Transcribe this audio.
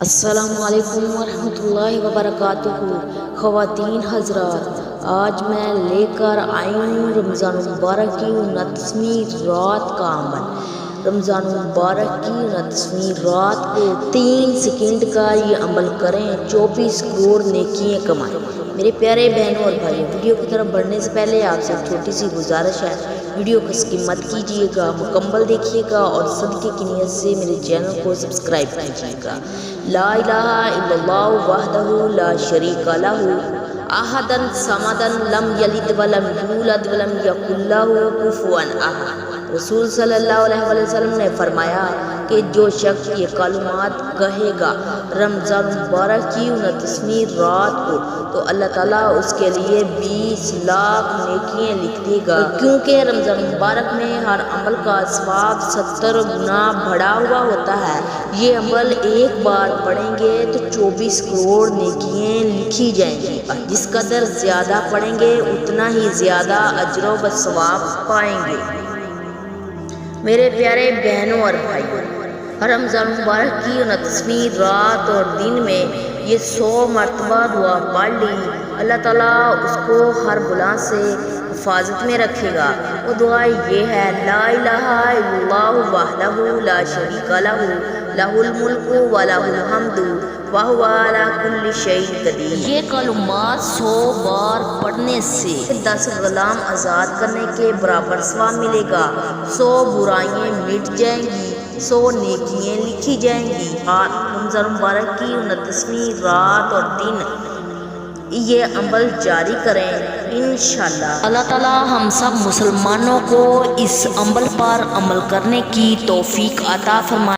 السلام علیکم ورحمۃ اللہ وبرکاتہ۔ خواتین حضرات، آج میں لے کر آئی ہوں رمضان المبارک کی 29ویں رات کا عمل۔ رمضان المبارک کی 29ویں رات کو 3 سیکنڈ کا یہ عمل کریں، 24 کروڑ نیکیاں کمائیں۔ میرے پیارے بہنوں اور بھائیوں، ویڈیو کی طرف بڑھنے سے پہلے آپ سے چھوٹی سی گزارش ہے، ویڈیو کو اسکپ مت کیجیے گا، مکمل دیکھیے گا اور صدقے کی نیت سے میرے چینل کو سبسکرائب کیجیے گا۔ لا الہ الا اللہ وحدہ لا شریک لہ احد صمد لم یلد ولم یولد ولم یکن لہ کفوا احد۔ رسول صلی اللہ علیہ وسلم نے فرمایا کہ جو شخص یہ کلمات کہے گا رمضان مبارک کی 29ویں رات کو، تو اللہ تعالیٰ اس کے لیے 20 لاکھ نیکیاں لکھ دے گا، کیونکہ رمضان مبارک میں ہر عمل کا ثواب 70 گنا بڑھا ہوا ہوتا ہے۔ یہ عمل ایک بار پڑھیں گے تو 24 کروڑ نیکیاں لکھی جائیں گی۔ جس قدر زیادہ پڑھیں گے اتنا ہی زیادہ اجر و ثواب پائیں گے۔ میرے پیارے بہنوں اور بھائیوں، رمضان مبارک کی 29ویں رات اور دن میں یہ 100 مرتبہ دعا پڑھ لی، اللہ تعالیٰ اس کو ہر بلا سے حفاظت میں رکھے گا۔ وہ دعا یہ ہے: لا الہ الا اللہ وحدہ لا شریک لہ لہ الملک و لہ الحمد وہو علی کل شیء قدیر۔ یہ کلمات 100 بار پڑھنے سے 10 غلام آزاد کرنے کے برابر ثواب ملے گا، 100 برائیاں مٹ جائیں گی، 100 نیکیاں لکھی جائیں گی۔ رمضان مبارک کی 29ویں رات اور دن یہ عمل جاری کریں، انشاءاللہ اللہ تعالیٰ ہم سب مسلمانوں کو اس عمل پر عمل کرنے کی توفیق عطا فرمائے۔